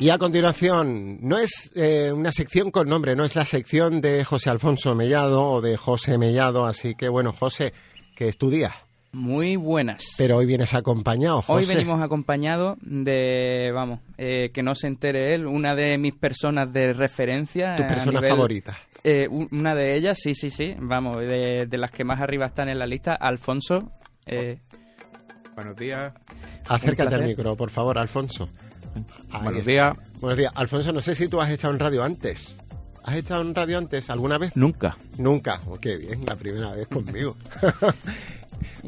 Y a continuación, no es una sección con nombre, no es la sección de José Alfonso Mellado o de José Mellado, así que bueno, José, que es tu día. Muy buenas. Pero hoy vienes acompañado, José. Hoy venimos acompañados de, que no se entere él, una de mis personas de referencia. ¿Tu persona favorita? Una de ellas, sí, de las que más arriba están en la lista, Alfonso. Buenos días. Acércate al micro, por favor, Alfonso. Buenos días. Buenos días. Alfonso, no sé si tú has estado en radio antes. ¿Has estado en radio antes alguna vez? Nunca. Nunca. Oh, qué bien, la primera vez conmigo.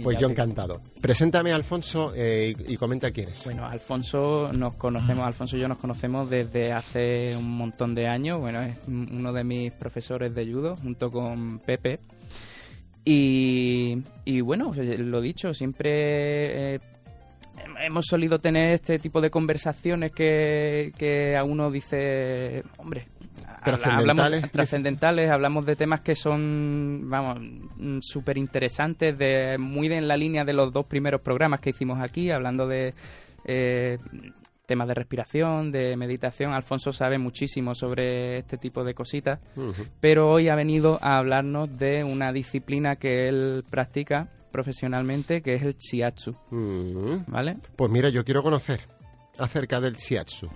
Pues yo encantado. Preséntame, Alfonso, y comenta quién es. Bueno, Alfonso y yo nos conocemos desde hace un montón de años. Bueno, es uno de mis profesores de judo, junto con Pepe. Y bueno, lo dicho, siempre hemos solido tener este tipo de conversaciones que a uno dice, hombre, trascendentales, hablamos de temas que son, súper interesantes, muy en la línea de los dos primeros programas que hicimos aquí, hablando de temas de respiración, de meditación. Alfonso sabe muchísimo sobre este tipo de cositas, pero hoy ha venido a hablarnos de una disciplina que él practica profesionalmente, que es el shiatsu. ¿Vale? Pues mira, yo quiero conocer acerca del shiatsu.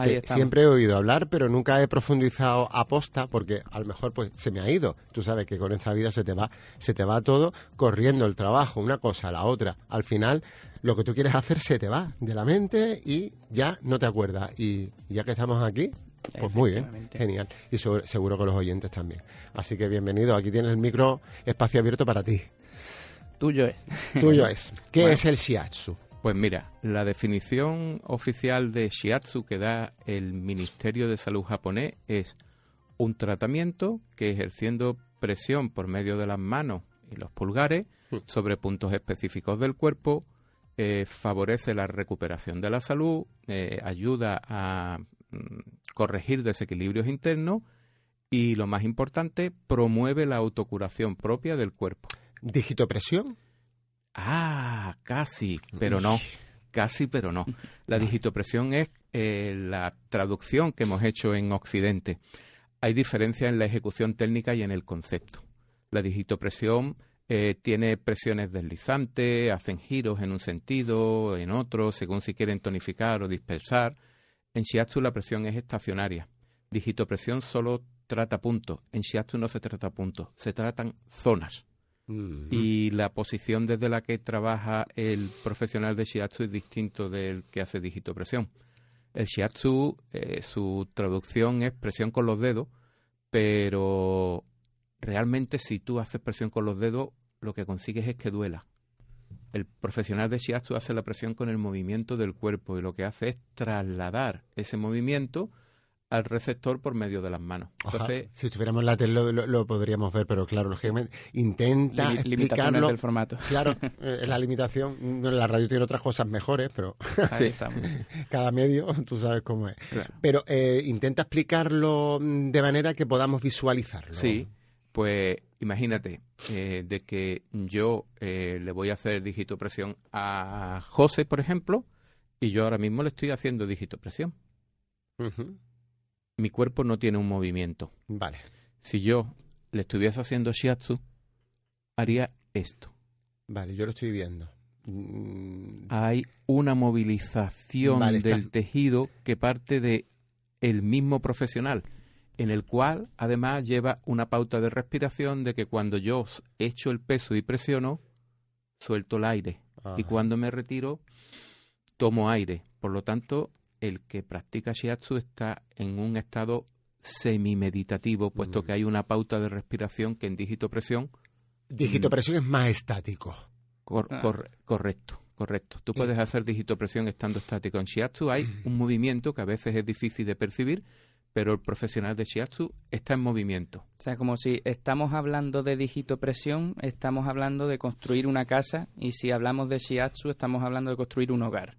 Que siempre he oído hablar, pero nunca he profundizado a posta, porque a lo mejor pues se me ha ido. Tú sabes que con esta vida se te va todo corriendo el trabajo, una cosa a la otra. Al final, lo que tú quieres hacer se te va de la mente y ya no te acuerdas. Y ya que estamos aquí, pues muy bien, genial. Y seguro que los oyentes también. Así que bienvenido, aquí tienes el micro, espacio abierto para ti. Tuyo es. Tuyo es. ¿Qué es el shiatsu? Pues mira, la definición oficial de shiatsu que da el Ministerio de Salud japonés es un tratamiento que, ejerciendo presión por medio de las manos y los pulgares sobre puntos específicos del cuerpo, favorece la recuperación de la salud, ayuda a corregir desequilibrios internos y, lo más importante, promueve la autocuración propia del cuerpo. ¿Digitopresión? Ah, casi, pero no. Casi, pero no. La digitopresión es la traducción que hemos hecho en Occidente. Hay diferencia en la ejecución técnica y en el concepto. La digitopresión tiene presiones deslizantes, hacen giros en un sentido, en otro, según si quieren tonificar o dispersar. En shiatsu la presión es estacionaria. Digitopresión solo trata puntos. En shiatsu no se trata puntos, se tratan zonas. Y la posición desde la que trabaja el profesional de shiatsu es distinto del que hace digitopresión. El shiatsu, su traducción es presión con los dedos, pero realmente si tú haces presión con los dedos, lo que consigues es que duela. El profesional de shiatsu hace la presión con el movimiento del cuerpo y lo que hace es trasladar ese movimiento al receptor por medio de las manos. Entonces, si estuviéramos en la tele lo podríamos ver, pero claro, lógicamente intenta explicarlo. Del formato. Claro, es la limitación. La radio tiene otras cosas mejores, pero ahí estamos. Cada medio, tú sabes cómo es. Claro. Pero intenta explicarlo de manera que podamos visualizarlo. Sí, pues imagínate de que yo le voy a hacer digitopresión a José, por ejemplo, y yo ahora mismo le estoy haciendo digitopresión. Mi cuerpo no tiene un movimiento. Vale. Si yo le estuviese haciendo shiatsu, haría esto. Vale, yo lo estoy viendo. Hay una movilización del tejido que parte de el mismo profesional, en el cual además lleva una pauta de respiración de que cuando yo echo el peso y presiono, suelto el aire. Y cuando me retiro, tomo aire. Por lo tanto, el que practica shiatsu está en un estado semimeditativo, puesto que hay una pauta de respiración que en digitopresión... Digitopresión es más estático. Correcto. Tú puedes hacer digitopresión estando estático. En shiatsu hay un movimiento que a veces es difícil de percibir, pero el profesional de shiatsu está en movimiento. O sea, como si estamos hablando de digitopresión, estamos hablando de construir una casa, y si hablamos de shiatsu, estamos hablando de construir un hogar.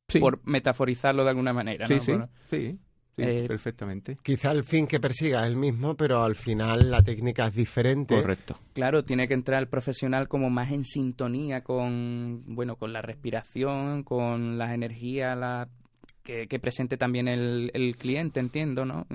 Sí. Por metaforizarlo de alguna manera, ¿no? Sí, perfectamente. Quizá el fin que persiga es el mismo, pero al final la técnica es diferente. Correcto. Claro, tiene que entrar el profesional como más en sintonía con la respiración, con las energías, que presente también el cliente, entiendo, ¿no?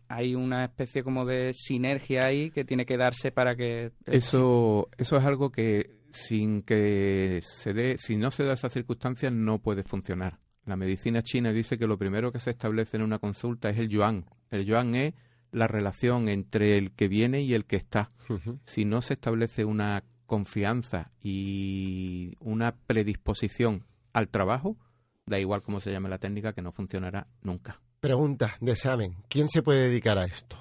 Hay una especie como de sinergia ahí que tiene que darse para que... Eso es algo que si no se da esa circunstancia no puede funcionar. La medicina china dice que lo primero que se establece en una consulta es el yuan. El yuan es la relación entre el que viene y el que está. Ujú. Si no se establece una confianza y una predisposición al trabajo, da igual cómo se llame la técnica, que no funcionará nunca. Pregunta de examen. ¿Quién se puede dedicar a esto?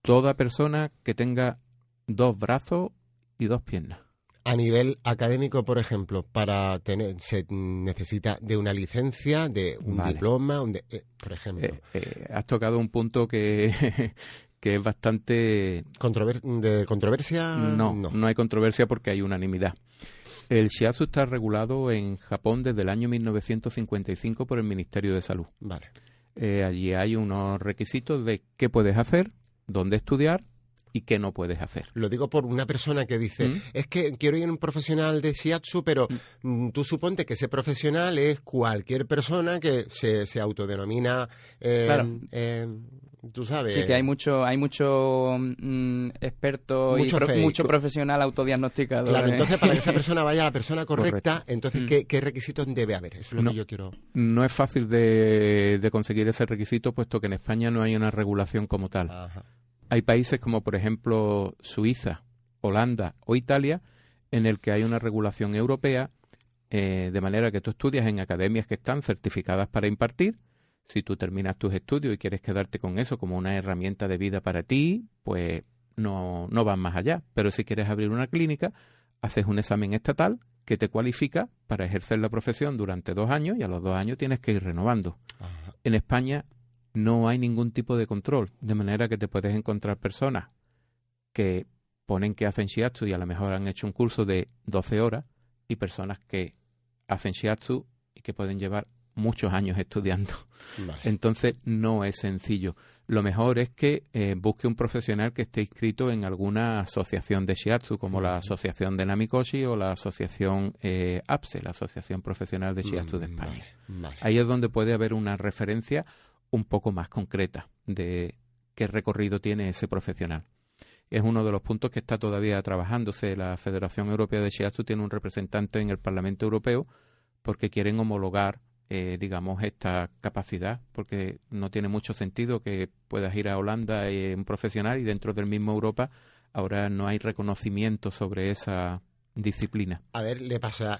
Toda persona que tenga 2 brazos y 2 piernas. A nivel académico, por ejemplo, se necesita de una licencia, de un Vale. diploma, por ejemplo. Has tocado un punto que, que es bastante... ¿De controversia? No hay controversia porque hay unanimidad. El shiatsu está regulado en Japón desde el año 1955 por el Ministerio de Salud. Vale. Allí hay unos requisitos de qué puedes hacer, dónde estudiar y qué no puedes hacer. Lo digo por una persona que dice, es que quiero ir a un profesional de shiatsu, pero tú suponte que ese profesional es cualquier persona que se autodenomina, Claro. tú sabes. Sí, que hay mucho experto Mucho fake. mucho profesional autodiagnosticado. Claro, entonces para que esa persona vaya a la persona correcta, Correcto. entonces ¿qué requisitos debe haber? Eso es lo que yo quiero. No es fácil de conseguir ese requisito, puesto que en España no hay una regulación como tal. Ajá. Hay países como, por ejemplo, Suiza, Holanda o Italia, en el que hay una regulación europea, de manera que tú estudias en academias que están certificadas para impartir. Si tú terminas tus estudios y quieres quedarte con eso como una herramienta de vida para ti, pues no vas más allá. Pero si quieres abrir una clínica, haces un examen estatal que te cualifica para ejercer la profesión durante 2 años y a los 2 años tienes que ir renovando. Ajá. En España no hay ningún tipo de control, de manera que te puedes encontrar personas que ponen que hacen shiatsu y a lo mejor han hecho un curso de 12 horas y personas que hacen shiatsu y que pueden llevar muchos años estudiando. Vale. Entonces no es sencillo. Lo mejor es que busque un profesional que esté inscrito en alguna asociación de shiatsu, como la Asociación de Namikoshi o la Asociación APSE, la Asociación Profesional de Shiatsu de España. Vale. Ahí es donde puede haber una referencia un poco más concreta de qué recorrido tiene ese profesional. Es uno de los puntos que está todavía trabajándose. La Federación Europea de Shiatsu tiene un representante en el Parlamento Europeo porque quieren homologar, digamos, esta capacidad, porque no tiene mucho sentido que puedas ir a Holanda un profesional y dentro del mismo Europa ahora no hay reconocimiento sobre esa disciplina. A ver, le ha pasado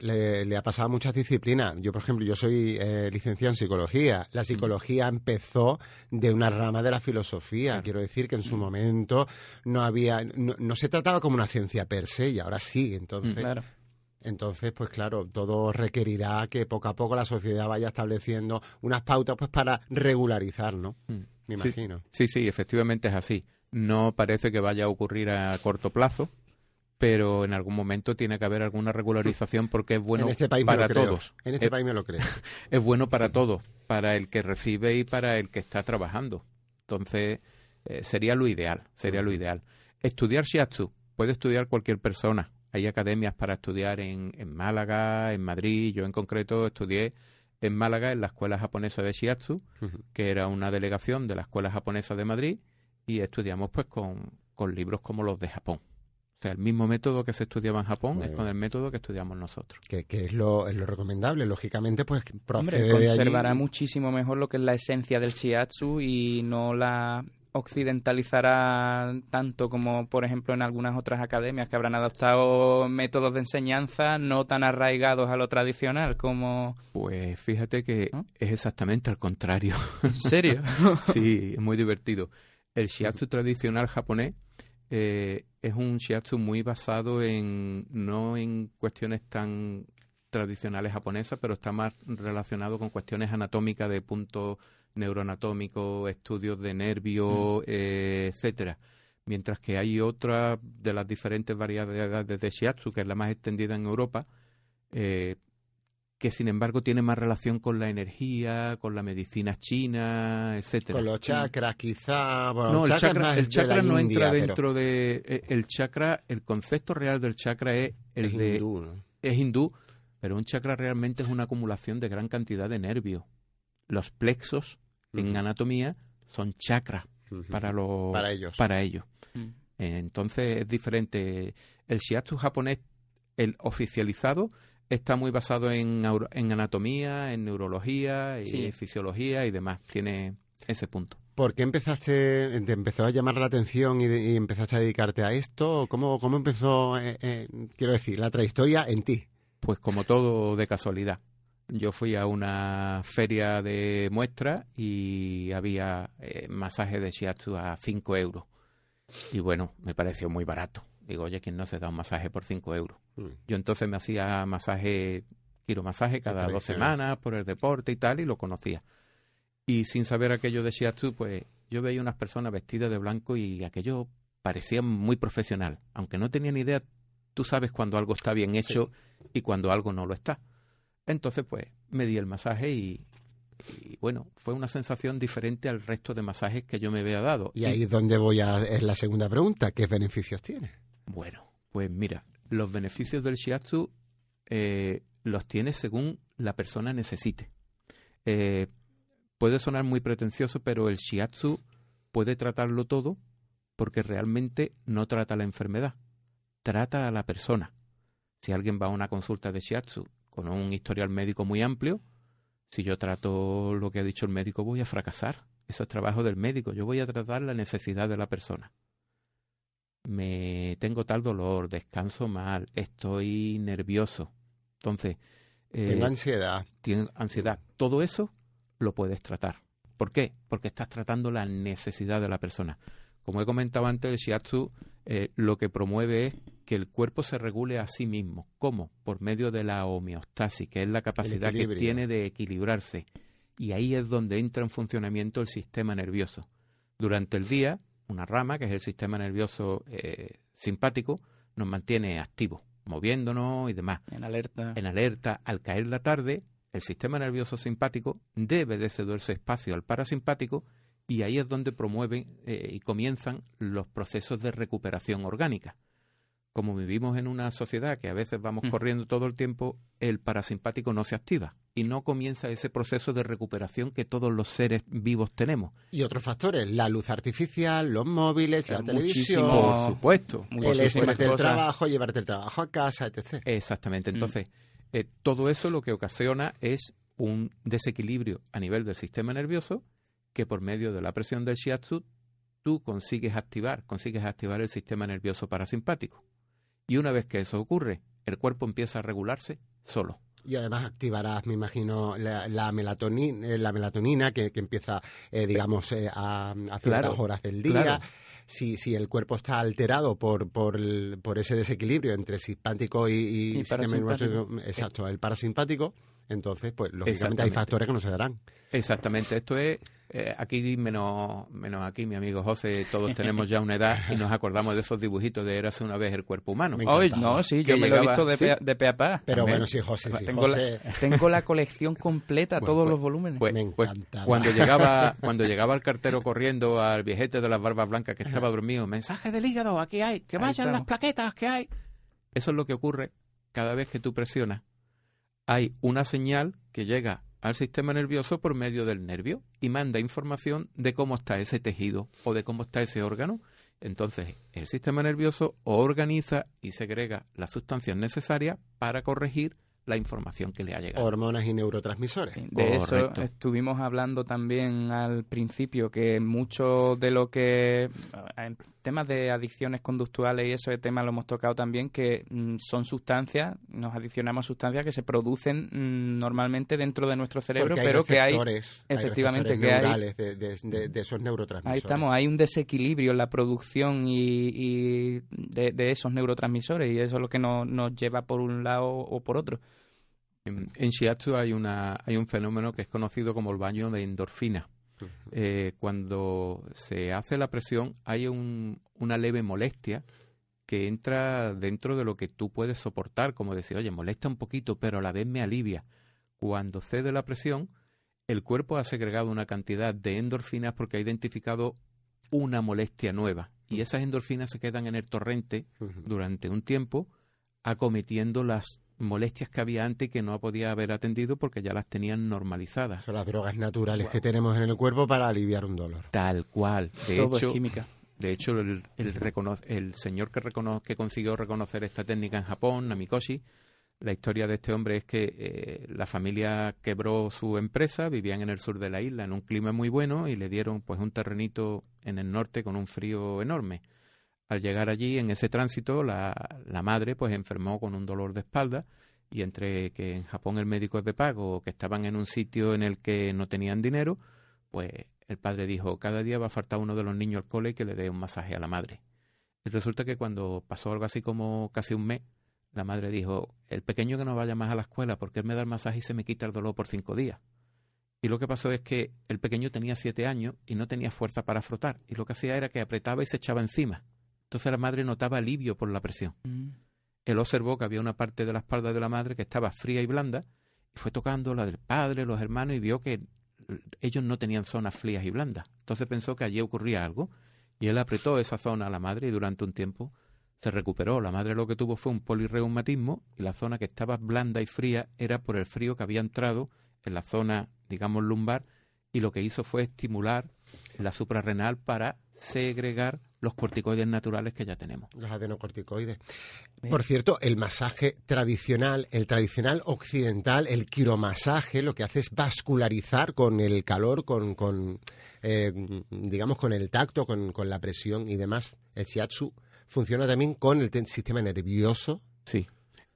a muchas disciplinas. Yo, por ejemplo, yo soy licenciado en psicología. La psicología empezó de una rama de la filosofía. Claro. Quiero decir que en su momento no se trataba como una ciencia per se y ahora sí. Entonces, Claro. Entonces, pues claro, todo requerirá que poco a poco la sociedad vaya estableciendo unas pautas pues para regularizar, ¿no? Me imagino. Sí, efectivamente es así. No parece que vaya a ocurrir a corto plazo, pero en algún momento tiene que haber alguna regularización porque es bueno En este país para me lo creo. todos. En este país me lo creo. Es bueno para todos, para el que recibe y para el que está trabajando. Entonces, sería lo ideal, Estudiar shiatsu puede estudiar cualquier persona. Hay academias para estudiar en Málaga, en Madrid. Yo en concreto estudié en Málaga en la Escuela Japonesa de Shiatsu, que era una delegación de la Escuela Japonesa de Madrid, y estudiamos pues con libros como los de Japón. O sea, el mismo método que se estudiaba en Japón es con el método que estudiamos nosotros. Que es lo recomendable. Lógicamente, pues procede Hombre, de allí. conservará muchísimo mejor lo que es la esencia del shiatsu y no la occidentalizará tanto como, por ejemplo, en algunas otras academias que habrán adoptado métodos de enseñanza no tan arraigados a lo tradicional como... Pues fíjate que ¿no? es exactamente al contrario. ¿En serio? Sí, es muy divertido. El shiatsu tradicional japonés es un shiatsu muy basado no en cuestiones tan tradicionales japonesas, pero está más relacionado con cuestiones anatómicas de puntos neuroanatómicos, estudios de nervios, etcétera. Mientras que hay otra de las diferentes variedades de shiatsu, que es la más extendida en Europa, que sin embargo tiene más relación con la energía, con la medicina china, etcétera. Con los chakras, quizá. Bueno, No, el chakra no India, entra dentro de el chakra. El concepto real del chakra es hindú, ¿no? es hindú, pero un chakra realmente es una acumulación de gran cantidad de nervios. Los plexos en anatomía son chakras para ellos. Entonces es diferente. El shiatsu japonés, el oficializado, está muy basado en anatomía, en neurología, y fisiología y demás. Tiene ese punto. ¿Por qué te empezó a llamar la atención y empezaste a dedicarte a esto? ¿Cómo empezó, quiero decir, la trayectoria en ti? Pues como todo de casualidad. Yo fui a una feria de muestras y había masaje de shiatsu a 5 euros. Y bueno, me pareció muy barato. Digo, oye, ¿quién no se da un masaje por 5 euros? Yo entonces me hacía quiromasaje cada 2 semanas por el deporte y tal, y lo conocía. Y sin saber aquello de shiatsu, pues yo veía unas personas vestidas de blanco y aquello parecía muy profesional. Aunque no tenía ni idea, tú sabes cuando algo está bien hecho y cuando algo no lo está. Entonces, pues, me di el masaje y bueno, fue una sensación diferente al resto de masajes que yo me había dado. Y ahí es donde es la segunda pregunta. ¿Qué beneficios tiene? Bueno, pues mira, los beneficios del shiatsu los tiene según la persona necesite. Puede sonar muy pretencioso, pero el shiatsu puede tratarlo todo porque realmente no trata la enfermedad, trata a la persona. Si alguien va a una consulta de shiatsu con un historial médico muy amplio, si yo trato lo que ha dicho el médico, voy a fracasar. Eso es trabajo del médico. Yo voy a tratar la necesidad de la persona. Tengo tal dolor, descanso mal, estoy nervioso. Entonces, tengo ansiedad. Tengo ansiedad. Todo eso lo puedes tratar. ¿Por qué? Porque estás tratando la necesidad de la persona. Como he comentado antes, el shiatsu lo que promueve es que el cuerpo se regule a sí mismo. ¿Cómo? Por medio de la homeostasis, que es la capacidad que tiene de equilibrarse. Y ahí es donde entra en funcionamiento el sistema nervioso. Durante el día, una rama, que es el sistema nervioso simpático, nos mantiene activos, moviéndonos y demás. En alerta. En alerta. Al caer la tarde, el sistema nervioso simpático debe de cederse espacio al parasimpático y ahí es donde promueven y comienzan los procesos de recuperación orgánica. Como vivimos en una sociedad que a veces vamos corriendo todo el tiempo, el parasimpático no se activa y no comienza ese proceso de recuperación que todos los seres vivos tenemos. Y otros factores, la luz artificial, los móviles, la televisión, por supuesto, el estrés del trabajo, llevarte el trabajo a casa, etc. Exactamente. Entonces, todo eso lo que ocasiona es un desequilibrio a nivel del sistema nervioso que por medio de la presión del shiatsu tú consigues activar el sistema nervioso parasimpático. Y una vez que eso ocurre, el cuerpo empieza a regularse solo. Y además activarás, me imagino, la melatonina que empieza, a ciertas horas del día. Claro. Si el cuerpo está alterado por ese desequilibrio entre simpático y sistema nervioso, exacto, el parasimpático, entonces, pues lógicamente hay factores que no se darán. Exactamente, esto es aquí menos aquí mi amigo José, todos tenemos ya una edad y nos acordamos de esos dibujitos de Érase una vez el cuerpo humano. Hoy no, sí, yo me lo he visto de pe a pa. Pero bueno, sí, José, tengo la colección completa, todos los volúmenes. Me encantaba. Cuando llegaba el cartero corriendo al viejete de las barbas blancas que estaba dormido, mensaje del hígado, aquí hay, que vayan las plaquetas que hay. Eso es lo que ocurre cada vez que tú presionas. Hay una señal que llega al sistema nervioso por medio del nervio y manda información de cómo está ese tejido o de cómo está ese órgano. Entonces, el sistema nervioso organiza y segrega las sustancias necesarias para corregir la información que le ha llegado. Hormonas y neurotransmisores. De eso estuvimos hablando también al principio, que mucho de lo que... En temas de adicciones conductuales y ese tema lo hemos tocado también, que son sustancias, nos adicionamos sustancias que se producen normalmente dentro de nuestro cerebro, pero que hay... Efectivamente, que hay... De esos neurotransmisores. Ahí estamos, hay un desequilibrio en la producción y de esos neurotransmisores, y eso es lo que nos lleva por un lado o por otro. En shiatsu hay un fenómeno que es conocido como el baño de endorfina. Cuando se hace la presión hay una leve molestia que entra dentro de lo que tú puedes soportar, como decir, oye, molesta un poquito, pero a la vez me alivia. Cuando cede la presión, el cuerpo ha segregado una cantidad de endorfinas porque ha identificado una molestia nueva. Y esas endorfinas se quedan en el torrente durante un tiempo, acometiendo las molestias que había antes y que no podía haber atendido porque ya las tenían normalizadas. Son las drogas naturales que tenemos en el cuerpo para aliviar un dolor. Tal cual. Todo es química. De hecho, el señor que consiguió reconocer esta técnica en Japón, Namikoshi, la historia de este hombre es que la familia quebró su empresa, vivían en el sur de la isla en un clima muy bueno y le dieron pues un terrenito en el norte con un frío enorme. Al llegar allí, en ese tránsito, la madre pues enfermó con un dolor de espalda y entre que en Japón el médico es de pago o que estaban en un sitio en el que no tenían dinero, pues el padre dijo, cada día va a faltar uno de los niños al cole y que le dé un masaje a la madre. Y resulta que cuando pasó algo así como casi un mes, la madre dijo, el pequeño que no vaya más a la escuela porque él me da el masaje y se me quita el dolor por 5 días. Y lo que pasó es que el pequeño tenía 7 años y no tenía fuerza para frotar. Y lo que hacía era que apretaba y se echaba encima. Entonces la madre notaba alivio por la presión. Él observó que había una parte de la espalda de la madre que estaba fría y blanda y fue tocando la del padre, los hermanos y vio que ellos no tenían zonas frías y blandas. Entonces pensó que allí ocurría algo y él apretó esa zona a la madre y durante un tiempo se recuperó. La madre lo que tuvo fue un polirreumatismo y la zona que estaba blanda y fría era por el frío que había entrado en la zona, digamos, lumbar y lo que hizo fue estimular la suprarrenal para segregar los corticoides naturales que ya tenemos. Los adenocorticoides. Por cierto, el masaje tradicional, el tradicional occidental, el quiromasaje, lo que hace es vascularizar con el calor, digamos, con el tacto, con la presión y demás. El shiatsu funciona también con el sistema nervioso. Sí.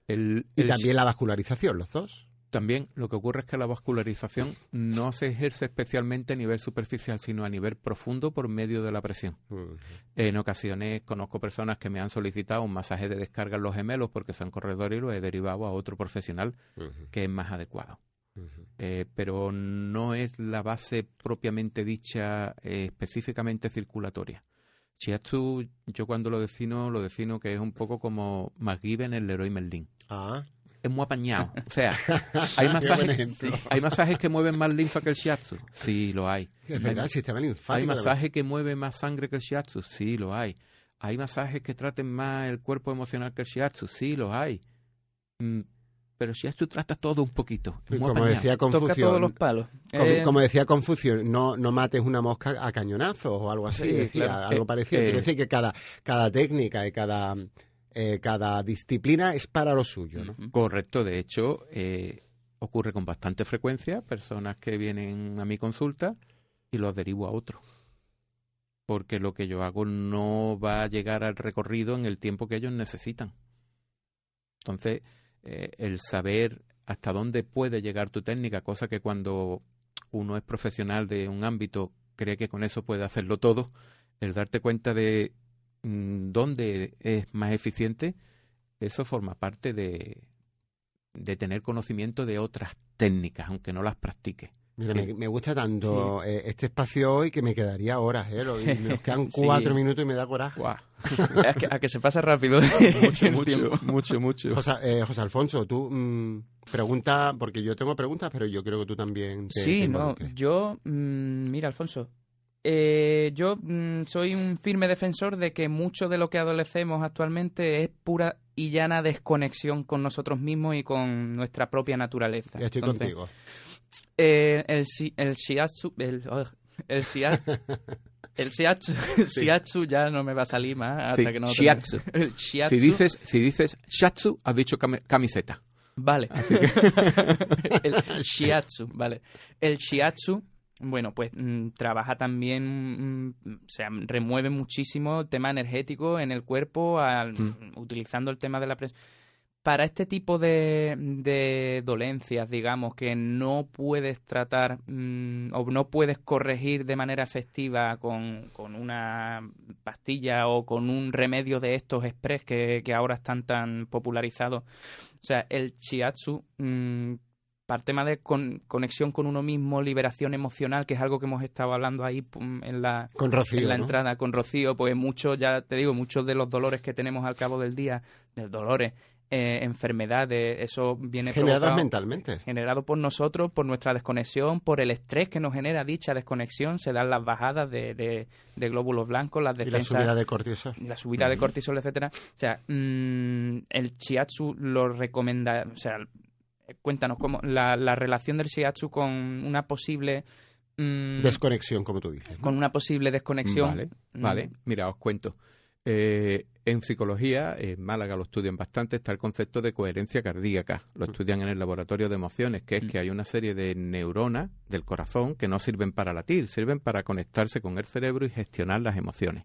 Y también la vascularización, los dos. También lo que ocurre es que la vascularización no se ejerce especialmente a nivel superficial, sino a nivel profundo por medio de la presión. En ocasiones conozco personas que me han solicitado un masaje de descarga en los gemelos porque son corredores y lo he derivado a otro profesional que es más adecuado. Pero no es la base propiamente dicha específicamente circulatoria. Shiatsu, yo cuando lo defino que es un poco como MacGyver en el Leroy Merlin. Es muy apañado. O sea, hay masajes que mueven más linfa que el shiatsu. Sí, lo hay. Es verdad, el sistema linfático. Hay masajes que mueven más sangre que el shiatsu. Sí, lo hay. Hay masajes que traten más el cuerpo emocional que el shiatsu. Sí, lo hay. Pero el shiatsu trata todo un poquito. Como decía Confucio, toca todos los palos. Como decía Confucio, no mates una mosca a cañonazos o algo así. Sí, decía, claro. Algo parecido. Quiere decir que cada técnica y cada disciplina es para lo suyo, ¿no? Correcto. De hecho, ocurre con bastante frecuencia. Personas que vienen a mi consulta y los derivo a otro. Porque lo que yo hago no va a llegar al recorrido en el tiempo que ellos necesitan. Entonces, el saber hasta dónde puede llegar tu técnica, cosa que cuando uno es profesional de un ámbito cree que con eso puede hacerlo todo, el darte cuenta de dónde es más eficiente, eso forma parte de tener conocimiento de otras técnicas, aunque no las practique. Mira, me gusta tanto este espacio hoy que me quedaría horas, nos quedan 4 minutos y me da coraje. A que se pasa rápido. Mucho. José Alfonso, tú pregunta, porque yo tengo preguntas, pero yo creo que tú también mira, Alfonso, yo soy un firme defensor de que mucho de lo que adolecemos actualmente es pura y llana desconexión con nosotros mismos y con nuestra propia naturaleza. Estoy contigo. El shiatsu shiatsu ya no me va a salir más hasta que no shiatsu. El shiatsu. Si dices shiatsu, has dicho camiseta. Vale. El shiatsu, vale. El shiatsu, bueno, pues trabaja también, remueve muchísimo el tema energético en el cuerpo utilizando el tema de la presión. Para este tipo de dolencias, digamos, que no puedes tratar o no puedes corregir de manera efectiva con una pastilla o con un remedio de estos express que ahora están tan popularizados. O sea, el shiatsu, para el tema de conexión con uno mismo, liberación emocional, que es algo que hemos estado hablando ahí en la entrada con Rocío, pues muchos de los dolores que tenemos al cabo del día, de dolores, enfermedades, eso viene Generadas provocado, mentalmente. generado por nosotros, por nuestra desconexión, por el estrés que nos genera dicha desconexión. Se dan las bajadas de glóbulos blancos, las Y la defensas, subida de cortisol. la subida de cortisol, etcétera. O sea, el shiatsu lo recomienda, o sea, cuéntanos cómo la relación del shiatsu con una posible Desconexión, como tú dices, ¿no? con una posible desconexión. Vale. Mira, os cuento. En psicología, en Málaga lo estudian bastante, está el concepto de coherencia cardíaca. Lo estudian en el laboratorio de emociones, que es que hay una serie de neuronas del corazón que no sirven para latir, sirven para conectarse con el cerebro y gestionar las emociones.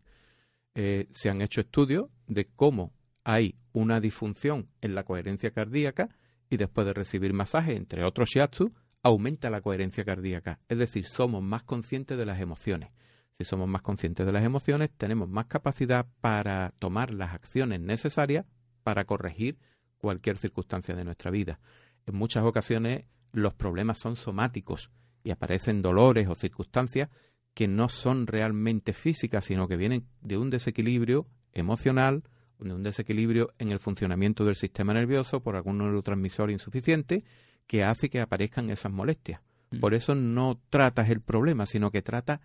Se han hecho estudios de cómo hay una disfunción en la coherencia cardíaca y después de recibir masaje, entre otros shiatsu, aumenta la coherencia cardíaca. Es decir, somos más conscientes de las emociones. Si somos más conscientes de las emociones, tenemos más capacidad para tomar las acciones necesarias para corregir cualquier circunstancia de nuestra vida. En muchas ocasiones los problemas son somáticos y aparecen dolores o circunstancias que no son realmente físicas, sino que vienen de un desequilibrio emocional, de un desequilibrio en el funcionamiento del sistema nervioso por algún neurotransmisor insuficiente que hace que aparezcan esas molestias. Por eso no tratas el problema, sino que tratas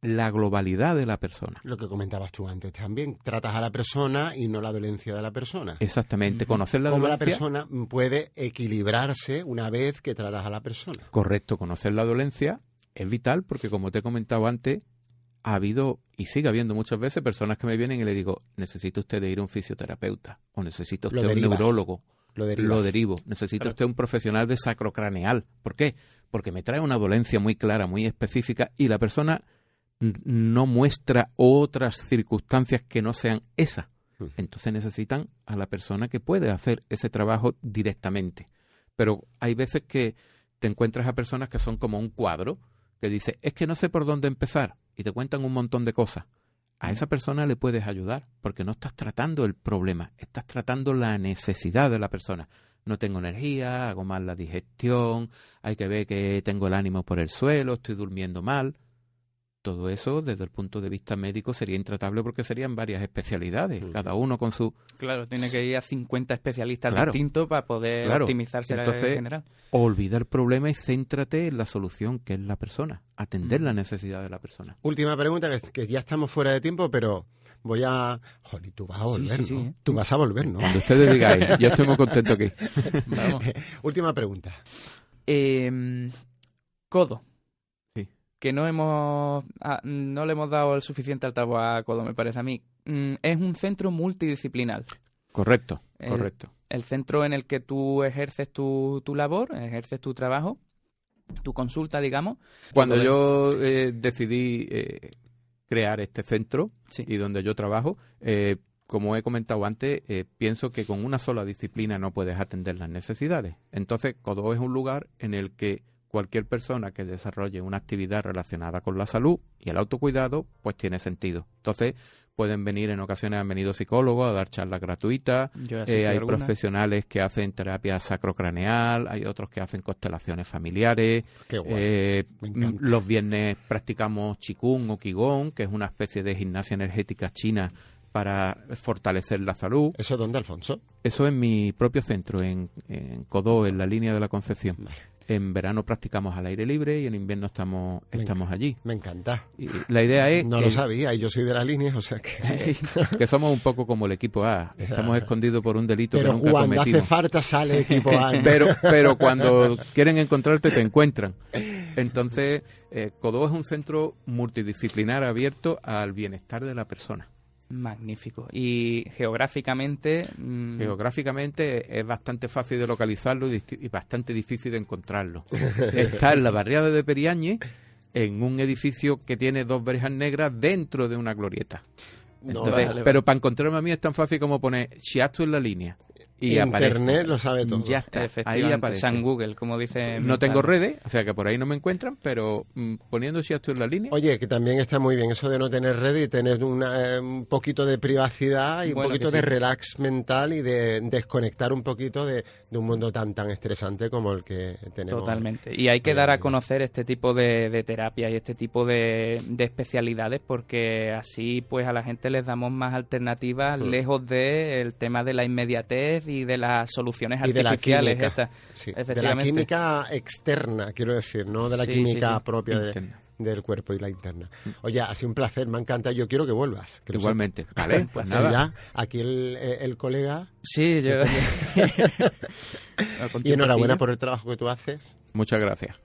la globalidad de la persona. Lo que comentabas tú antes también. Tratas a la persona y no la dolencia de la persona. Exactamente. Conocer la ¿Cómo la dolencia. persona puede equilibrarse una vez que tratas a la persona? Correcto. Conocer la dolencia es vital porque, como te he comentado antes, ha habido y sigue habiendo muchas veces personas que me vienen y le digo, necesita usted de ir a un fisioterapeuta o necesita usted un neurólogo. Lo derivo. Necesita usted un profesional de sacrocraneal. ¿Por qué? Porque me trae una dolencia muy clara, muy específica y la persona no muestra otras circunstancias que no sean esas. Entonces necesitan a la persona que puede hacer ese trabajo directamente. Pero hay veces que te encuentras a personas que son como un cuadro, que dice, es que no sé por dónde empezar, y te cuentan un montón de cosas. A esa persona le puedes ayudar, porque no estás tratando el problema, estás tratando la necesidad de la persona. No tengo energía, hago mal la digestión, hay que ver que tengo el ánimo por el suelo, estoy durmiendo mal. Todo eso, desde el punto de vista médico, sería intratable porque serían varias especialidades, cada uno con su... Claro, tiene que ir a 50 especialistas Claro. distintos para poder optimizarse Entonces, en general. olvida el problema y céntrate en la solución, que es la persona, atender la necesidad de la persona. Última pregunta, que ya estamos fuera de tiempo, pero voy a... Joder, tú vas a volver, sí, ¿no? ¿eh? Tú vas a volver, ¿no? Cuando ustedes digáis, yo estoy muy contento aquí. Vamos. Última pregunta. Codo. Sí. Que no le hemos dado el suficiente altavoz a Codo, me parece a mí. Es un centro multidisciplinar. Correcto. El centro en el que tú ejerces tu labor, ejerces tu trabajo, tu consulta, digamos. Cuando yo decidí crear este centro y donde yo trabajo, como he comentado antes, pienso que con una sola disciplina no puedes atender las necesidades. Entonces, Codo es un lugar en el que cualquier persona que desarrolle una actividad relacionada con la salud y el autocuidado, pues tiene sentido. Entonces, pueden venir, en ocasiones han venido psicólogos a dar charlas gratuitas, hay profesionales que hacen terapia sacrocraneal, hay otros que hacen constelaciones familiares. Qué guay. Me encanta. Los viernes practicamos Qigong o Qigong, que es una especie de gimnasia energética china para fortalecer la salud. ¿Eso dónde, Alfonso? Eso en mi propio centro, en Codó, en la línea de la Concepción. Vale. En verano practicamos al aire libre y en invierno estamos allí. Me encanta. Y la idea es No lo sabía, y yo soy de la línea, o sea que... que somos un poco como el equipo A. Estamos escondidos por un delito Pero que nunca cuando cometimos. hace falta sale equipo A. Pero cuando quieren encontrarte, te encuentran. Entonces, Codó es un centro multidisciplinar abierto al bienestar de la persona. Magnífico. Y geográficamente... Geográficamente es bastante fácil de localizarlo y bastante difícil de encontrarlo. Está en la barriada de Periañe, en un edificio que tiene 2 verjas negras dentro de una glorieta. Entonces, pero para encontrarme a mí es tan fácil como poner shiatsu en la línea. Y Internet lo sabe todo. Ya está, ahí aparece. San Google, como dice... No tengo redes, o sea que por ahí no me encuentran, pero poniendo shiatsu en la línea... Oye, que también está muy bien eso de no tener redes y tener un poquito de privacidad y un poquito de relax mental y de desconectar un poquito de un mundo tan estresante como el que tenemos. Totalmente. Y hay que dar a conocer este tipo de terapia y este tipo de especialidades, porque así pues a la gente les damos más alternativas lejos del tema de la inmediatez, 3D y de las soluciones Y de la artificiales química, estas. sí, de la Efectivamente. química externa, quiero decir, no de la Sí, química sí. propia Interna. del cuerpo y la interna. Oye, ha sido un placer, me encanta. Yo quiero que vuelvas. Que Igualmente. Vale, pues nada. Ya, aquí el colega. Sí, yo... Y enhorabuena por el trabajo que tú haces. Muchas gracias.